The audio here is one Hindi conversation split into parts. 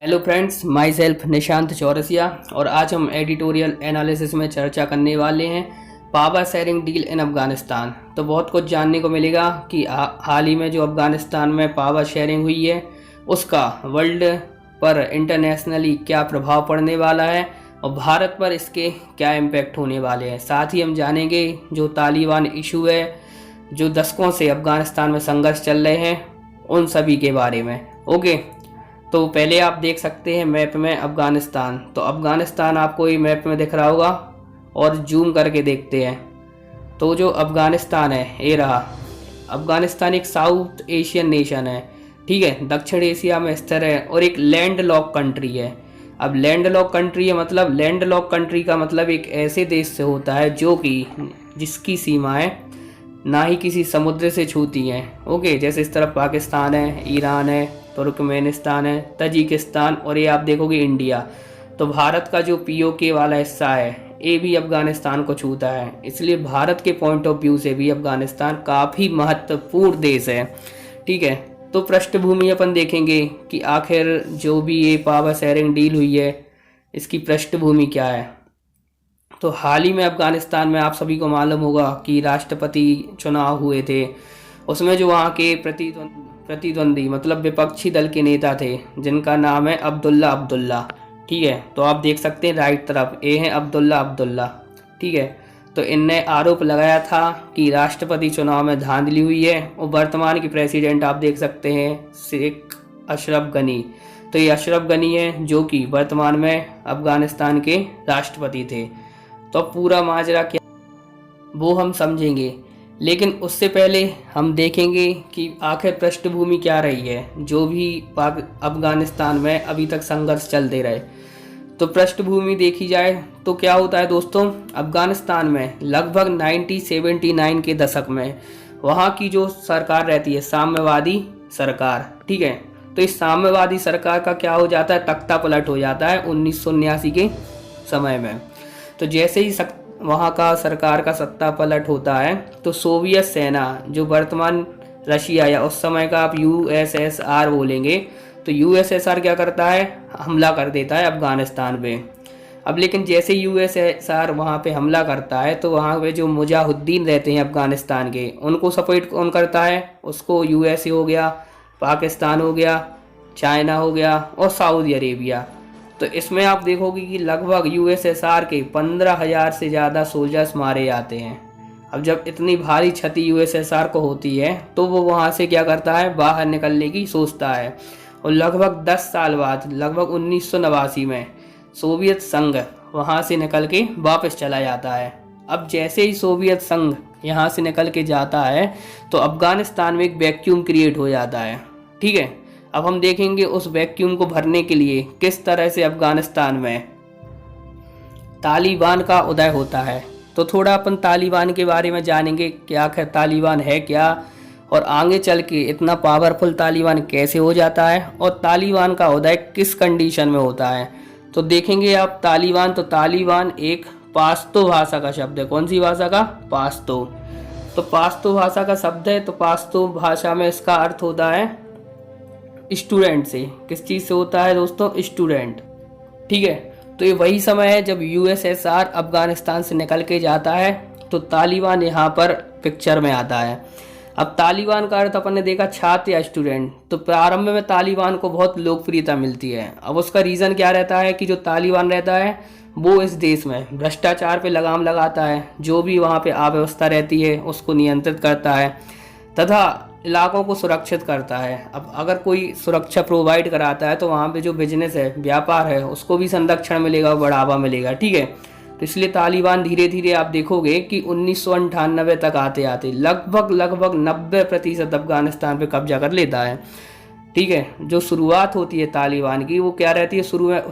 Hello friends, my self Nishant Chaurasia और आज हम एडिटोरियल एनालिसिस में चर्चा करने वाले हैं power sharing deal in Afghanistan. तो बहुत कुछ जानने को मिलेगा कि हाल ही में जो अफ़गानिस्तान में पावर शेयरिंग हुई है उसका वर्ल्ड पर इंटरनेशनली क्या प्रभाव पड़ने वाला है और भारत पर इसके क्या इम्पैक्ट होने वाले हैं। साथ ही हम जानेंगे जो तालिबान इशू है, जो दशकों से अफ़गानिस्तान में संघर्ष चल रहे हैं, उन सभी के बारे में। ओके, तो पहले आप देख सकते हैं मैप में अफ़गानिस्तान। तो अफ़गानिस्तान आपको ये मैप में दिख रहा होगा और जूम करके देखते हैं तो जो अफ़गानिस्तान है ये रहा। अफ़गानिस्तान एक साउथ एशियन नेशन है, ठीक है, दक्षिण एशिया में स्थित है और एक लैंड लॉक कंट्री है। अब लैंड लॉक कंट्री है मतलब लैंड लॉक कंट्री का मतलब एक ऐसे देश से होता है जो कि जिसकी सीमाएं ना ही किसी समुद्र से छूती हैं। ओके, जैसे इस तरफ पाकिस्तान है, ईरान है, तुर्कमेनिस्तान है, तजिकिस्तान और ये आप देखोगे इंडिया। तो भारत का जो पीओके वाला हिस्सा है ये भी अफ़गानिस्तान को छूता है, इसलिए भारत के पॉइंट ऑफ व्यू से भी अफ़गानिस्तान काफ़ी महत्वपूर्ण देश है। ठीक है, तो पृष्ठभूमि अपन देखेंगे कि आखिर जो भी ये पावर शेयरिंग डील हुई है इसकी पृष्ठभूमि क्या है। तो हाल ही में अफ़गानिस्तान में आप सभी को मालूम होगा कि राष्ट्रपति चुनाव हुए थे। उसमें जो वहाँ के प्रतिद्वंदी मतलब विपक्षी दल के नेता थे जिनका नाम है अब्दुल्ला अब्दुल्ला। ठीक है, तो आप देख सकते हैं राइट तरफ ये है अब्दुल्ला अब्दुल्ला। ठीक है, तो इनने आरोप लगाया था कि राष्ट्रपति चुनाव में धांधली हुई है और वर्तमान के प्रेसिडेंट आप देख सकते हैं शेख अशरफ गनी। तो ये अशरफ गनी है जो कि वर्तमान में अफ़गानिस्तान के राष्ट्रपति थे। तो अब पूरा माजरा क्या वो हम समझेंगे, लेकिन उससे पहले हम देखेंगे कि आखिर पृष्ठभूमि क्या रही है जो भी अफ़गानिस्तान में अभी तक संघर्ष चलते रहे। तो पृष्ठभूमि देखी जाए तो क्या होता है दोस्तों, अफ़गानिस्तान में लगभग 1979 के दशक में वहाँ की जो सरकार रहती है साम्यवादी सरकार। ठीक है, तो इस साम्यवादी सरकार का क्या हो जाता है, तख्ता पलट हो जाता है 1979 के समय में। तो जैसे ही वहाँ का सरकार का सत्ता पलट होता है तो सोवियत सेना जो वर्तमान रशिया या उस समय का आप यूएसएसआर बोलेंगे, तो यूएसएसआर क्या करता है, हमला कर देता है अफ़गानिस्तान पे। अब लेकिन जैसे यूएसएसआर वहाँ पे हमला करता है तो वहाँ पे जो मुजाहिदीन रहते हैं अफ़गानिस्तान के उनको सपोर्ट कौन करता है, उसको यूएसए हो गया, पाकिस्तान हो गया, चाइना हो गया और सऊदी अरेबिया। तो इसमें आप देखोगे कि लगभग यूएसएसआर के 15,000 से ज़्यादा सोल्जर्स मारे जाते हैं। अब जब इतनी भारी क्षति यूएसएसआर को होती है तो वो वहाँ से क्या करता है, बाहर निकलने की सोचता है। और लगभग 10 साल बाद लगभग 1989 में सोवियत संघ वहाँ से निकल के वापस चला जाता है। अब जैसे ही सोवियत संघ यहाँ से निकल के जाता है तो अफ़गानिस्तान में एक वैक्यूम क्रिएट हो जाता है। ठीक है, अब हम देखेंगे उस वैक्यूम को भरने के लिए किस तरह से अफ़गानिस्तान में तालिबान का उदय होता है। तो थोड़ा अपन तालिबान के बारे में जानेंगे कि आखिर तालिबान है क्या और आगे चल के इतना पावरफुल तालिबान कैसे हो जाता है और तालिबान का उदय किस कंडीशन में होता है। तो देखेंगे आप तालिबान, तो तालिबान एक पाश्तो भाषा का शब्द है। कौन सी भाषा का, पाश्तो। तो पाश्तो भाषा का शब्द है। तो पाश्तो भाषा में इसका अर्थ होता है स्टूडेंट से। किस चीज़ से होता है दोस्तों, स्टूडेंट। ठीक है, तो ये वही समय है जब यूएसएसआर अफ़गानिस्तान से निकल के जाता है तो तालिबान यहाँ पर पिक्चर में आता है। अब तालिबान का अर्थ अपन ने देखा छात्र या स्टूडेंट। तो प्रारंभ में तालिबान को बहुत लोकप्रियता मिलती है। अब उसका रीज़न क्या रहता है कि जो तालिबान रहता है वो इस देश में भ्रष्टाचार पे लगाम लगाता है, जो भी वहाँ पे अव्यवस्था रहती है उसको नियंत्रित करता है तथा इलाकों को सुरक्षित करता है। अब अगर कोई सुरक्षा प्रोवाइड कराता है तो वहाँ पे जो बिजनेस है, व्यापार है, उसको भी संरक्षण मिलेगा, बढ़ावा मिलेगा। ठीक है, तो इसलिए तालिबान धीरे धीरे आप देखोगे कि 1998 तक आते आते लगभग 90% अफ़गानिस्तान पे कब्जा कर लेता है। ठीक है, जो शुरुआत होती है तालिबान की वो क्या रहती है,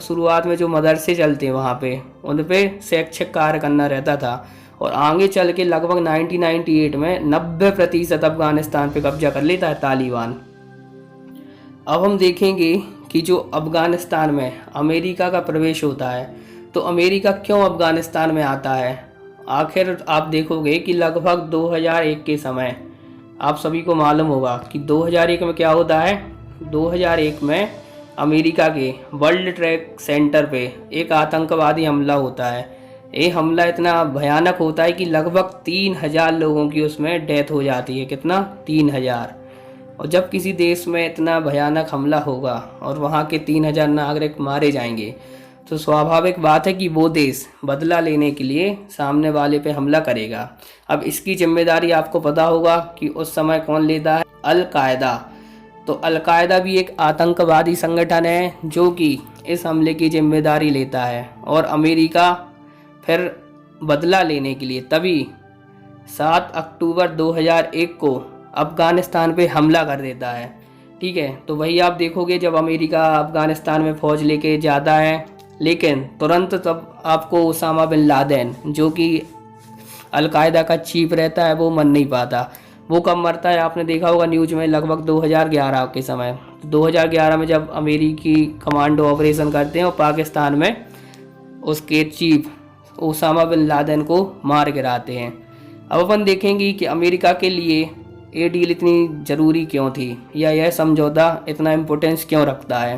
शुरुआत में जो मदरसे चलते हैं वहाँ पे उन पर शैक्षिक कार्य करना रहता था और आगे चल के लगभग 1998 में 90% अफ़गानिस्तान पे कब्जा कर लेता है तालिबान। अब हम देखेंगे कि जो अफ़गानिस्तान में अमेरिका का प्रवेश होता है तो अमेरिका क्यों अफ़गानिस्तान में आता है। आखिर आप देखोगे कि लगभग 2001 के समय आप सभी को मालूम होगा कि 2001 में क्या होता है, 2001 में अमेरिका के वर्ल्ड ट्रेड सेंटर पे एक आतंकवादी हमला होता है। ये हमला इतना भयानक होता है कि लगभग 3000 लोगों की उसमें डेथ हो जाती है। कितना? 3000। और जब किसी देश में इतना भयानक हमला होगा और वहाँ के 3000 नागरिक मारे जाएंगे तो स्वाभाविक बात है कि वो देश बदला लेने के लिए सामने वाले पे हमला करेगा। अब इसकी जिम्मेदारी आपको पता होगा कि उस समय कौन लेता है? अल कायदा। तो अल कायदा भी एक आतंकवादी संगठन है जो कि इस हमले की जिम्मेदारी लेता है, और अमेरिका फिर बदला लेने के लिए तभी 7 अक्टूबर 2001 को अफ़गानिस्तान पे हमला कर देता है। ठीक है, तो वही आप देखोगे जब अमेरिका अफ़गानिस्तान में फ़ौज लेके जाता है, लेकिन तुरंत तब आपको उसामा बिन लादेन जो कि अलकायदा का चीफ रहता है वो मर नहीं पाता। वो कब मरता है आपने देखा होगा न्यूज़ में, लगभग 2011 के समय। 2011 में जब अमेरिकी कमांडो ऑपरेशन करते हैं और पाकिस्तान में उसके चीफ उसामा बिन लादेन को मार गिराते हैं। अब अपन देखेंगे कि अमेरिका के लिए ये डील इतनी ज़रूरी क्यों थी, या यह समझौता इतना इम्पोर्टेंस क्यों रखता है।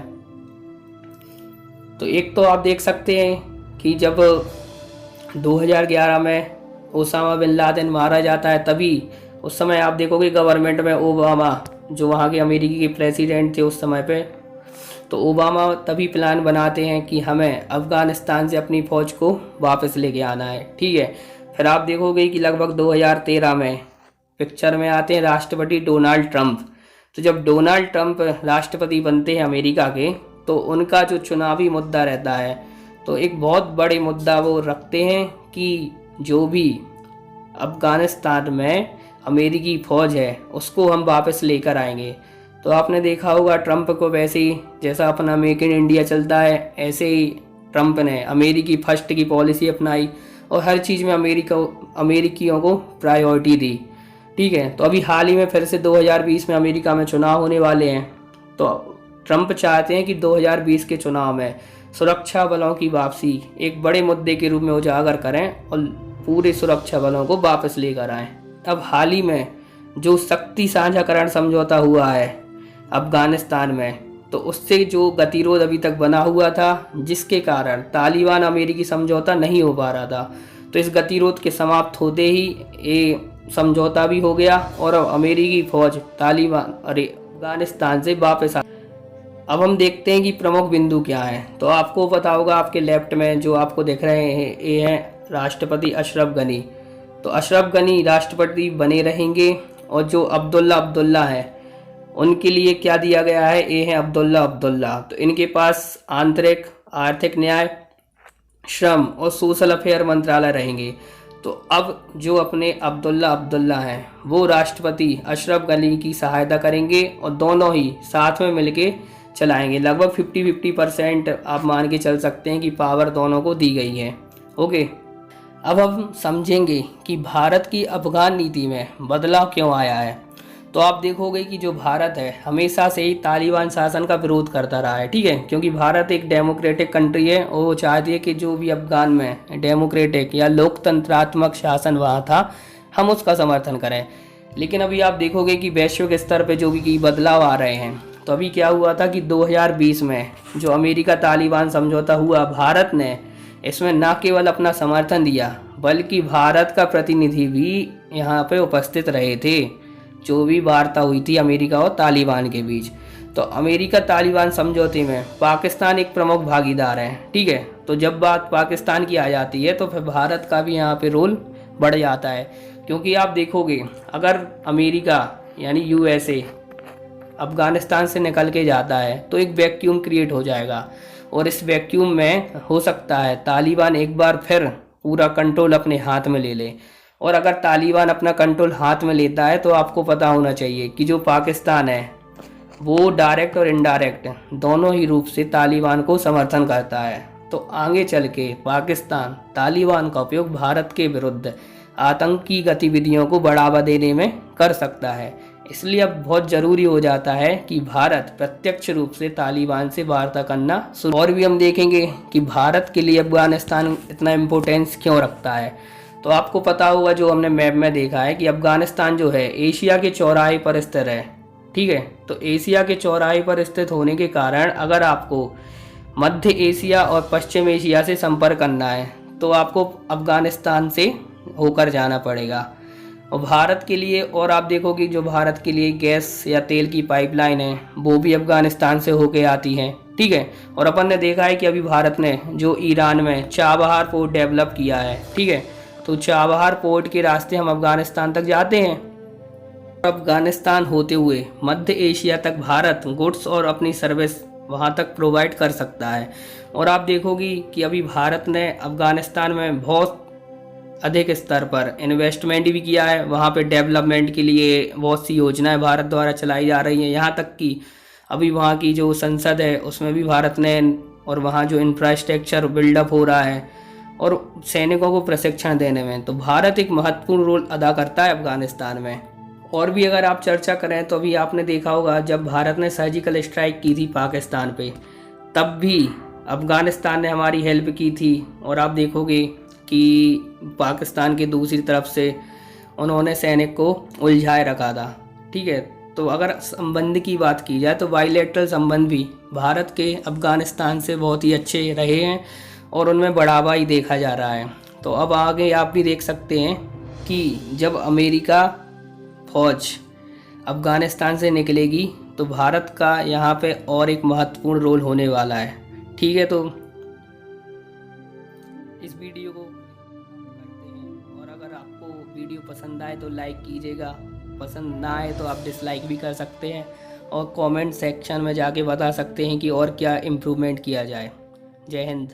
तो एक तो आप देख सकते हैं कि जब 2011 में ओसामा बिन लादेन मारा जाता है, तभी उस समय आप देखोगे गवर्नमेंट में ओबामा जो वहाँ के अमेरिकी के प्रेसिडेंट थे उस समय पे, तो ओबामा तभी प्लान बनाते हैं कि हमें अफ़गानिस्तान से अपनी फ़ौज को वापस लेके आना है। ठीक है, फिर आप देखोगे कि लगभग 2013 में पिक्चर में आते हैं राष्ट्रपति डोनाल्ड ट्रंप। तो जब डोनाल्ड ट्रंप राष्ट्रपति बनते हैं अमेरिका के, तो उनका जो चुनावी मुद्दा रहता है, तो एक बहुत बड़े मुद्दा वो रखते हैं कि जो भी अफ़गानिस्तान में अमेरिकी फ़ौज है उसको हम वापस लेकर आएंगे। तो आपने देखा होगा ट्रंप को वैसे ही जैसा अपना मेक इन इंडिया चलता है, ऐसे ही ट्रंप ने अमेरिकी फर्स्ट की पॉलिसी अपनाई और हर चीज़ में अमेरिकियों को प्रायोरिटी दी। ठीक है, तो अभी हाल ही में फिर से 2020 में अमेरिका में चुनाव होने वाले हैं, तो ट्रंप चाहते हैं कि 2020 के चुनाव में सुरक्षा बलों की वापसी एक बड़े मुद्दे के रूप में उजागर करें और पूरे सुरक्षा बलों को वापस लेकर आएं। अब हाल ही में जो शक्ति साझाकरण समझौता हुआ है अफ़गानिस्तान में, तो उससे जो गतिरोध अभी तक बना हुआ था, जिसके कारण तालिबान अमेरिकी समझौता नहीं हो पा रहा था, तो इस गतिरोध के समाप्त होते ही ये समझौता भी हो गया और अब अमेरिकी फ़ौज अफ़गानिस्तान से वापस आ। अब हम देखते हैं कि प्रमुख बिंदु क्या हैं। तो आपको पता होगा आपके लेफ्ट में जो आपको दिख रहे हैं ये हैं राष्ट्रपति अशरफ गनी। तो अशरफ गनी राष्ट्रपति बने रहेंगे, और जो अब्दुल्ला है उनके लिए क्या दिया गया है, ये हैं अब्दुल्ला। तो इनके पास आंतरिक, आर्थिक न्याय, श्रम और सोशल अफेयर मंत्रालय रहेंगे। तो अब जो अपने अब्दुल्ला हैं वो राष्ट्रपति अशरफ गनी की सहायता करेंगे और दोनों ही साथ में मिलके चलाएंगे। लगभग 50-50% आप मान के चल सकते हैं कि पावर दोनों को दी गई है। ओके, अब हम समझेंगे कि भारत की अफगान नीति में बदलाव क्यों आया है। तो आप देखोगे कि जो भारत है हमेशा से ही तालिबान शासन का विरोध करता रहा है। ठीक है, क्योंकि भारत एक डेमोक्रेटिक कंट्री है और वो चाहती है कि जो भी अफगान में डेमोक्रेटिक या लोकतंत्रात्मक शासन वहाँ था हम उसका समर्थन करें। लेकिन अभी आप देखोगे कि वैश्विक स्तर पर जो भी बदलाव आ रहे हैं, तो अभी क्या हुआ था कि 2020 में जो अमेरिका तालिबान समझौता हुआ, भारत ने इसमें न केवल अपना समर्थन दिया बल्कि भारत का प्रतिनिधि भी यहाँ पे उपस्थित रहे थे, जो भी वार्ता हुई थी अमेरिका और तालिबान के बीच। तो अमेरिका तालिबान समझौते में पाकिस्तान एक प्रमुख भागीदार है। ठीक है, तो जब बात पाकिस्तान की आ जाती है तो फिर भारत का भी यहाँ पे रोल बढ़ जाता है, क्योंकि आप देखोगे अगर अमेरिका यानी USA अफ़गानिस्तान से निकल के जाता है तो एक वैक्यूम क्रिएट हो जाएगा, और इस वैक्यूम में हो सकता है तालिबान एक बार फिर पूरा कंट्रोल अपने हाथ में ले ले। और अगर तालिबान अपना कंट्रोल हाथ में लेता है तो आपको पता होना चाहिए कि जो पाकिस्तान है वो डायरेक्ट और इनडायरेक्ट दोनों ही रूप से तालिबान को समर्थन करता है। तो आगे चल के पाकिस्तान तालिबान का उपयोग भारत के विरुद्ध आतंकी गतिविधियों को बढ़ावा देने में कर सकता है। इसलिए अब बहुत ज़रूरी हो जाता है कि भारत प्रत्यक्ष रूप से तालिबान से वार्ता करना शुरू। और भी हम देखेंगे कि भारत के लिए अफ़गानिस्तान इतना इम्पोर्टेंस क्यों रखता है। तो आपको पता होगा जो हमने मैप में देखा है कि अफ़गानिस्तान जो है एशिया के चौराहे पर स्थित है। ठीक है। तो एशिया के चौराहे पर स्थित होने के कारण अगर आपको मध्य एशिया और पश्चिम एशिया से संपर्क करना है तो आपको अफ़गानिस्तान से होकर जाना पड़ेगा। और भारत के लिए, और आप देखोगे जो भारत के लिए गैस या तेल की पाइपलाइन है वो भी अफ़गानिस्तान से होके आती है, ठीक है। और अपन ने देखा है कि अभी भारत ने जो ईरान में चाबहार पोर्ट डेवलप किया है, ठीक है, तो चाबहार पोर्ट के रास्ते हम अफ़गानिस्तान तक जाते हैं। अफ़गानिस्तान होते हुए मध्य एशिया तक भारत गुड्स और अपनी सर्विस वहाँ तक प्रोवाइड कर सकता है। और आप देखोगी कि अभी भारत ने अफ़गानिस्तान में बहुत अधिक स्तर पर इन्वेस्टमेंट भी किया है। वहाँ पे डेवलपमेंट के लिए बहुत सी योजनाएं भारत द्वारा चलाई जा रही हैं। यहाँ तक कि अभी वहाँ की जो संसद है उसमें भी भारत ने, और वहाँ जो इंफ्रास्ट्रक्चर बिल्डअप हो रहा है और सैनिकों को प्रशिक्षण देने में, तो भारत एक महत्वपूर्ण रोल अदा करता है अफ़गानिस्तान में। और भी अगर आप चर्चा करें तो अभी आपने देखा होगा जब भारत ने सर्जिकल स्ट्राइक की थी पाकिस्तान पे, तब भी अफ़गानिस्तान ने हमारी हेल्प की थी। और आप देखोगे कि पाकिस्तान की दूसरी तरफ से उन्होंने सैनिक को उलझाए रखा था, ठीक है। तो अगर संबंध की बात की जाए तो बायलैटरल संबंध भी भारत के अफ़गानिस्तान से बहुत ही अच्छे रहे हैं और उनमें बढ़ावा ही देखा जा रहा है। तो अब आगे आप भी देख सकते हैं कि जब अमेरिका फौज अफ़गानिस्तान से निकलेगी तो भारत का यहाँ पे और एक महत्वपूर्ण रोल होने वाला है, ठीक है। तो इस वीडियो को करते हैं, और अगर आपको वीडियो पसंद आए तो लाइक कीजिएगा, पसंद ना आए तो आप डिसलाइक भी कर सकते हैं, और कमेंट सेक्शन में जाके बता सकते हैं कि और क्या इम्प्रूवमेंट किया जाए। जय हिंद।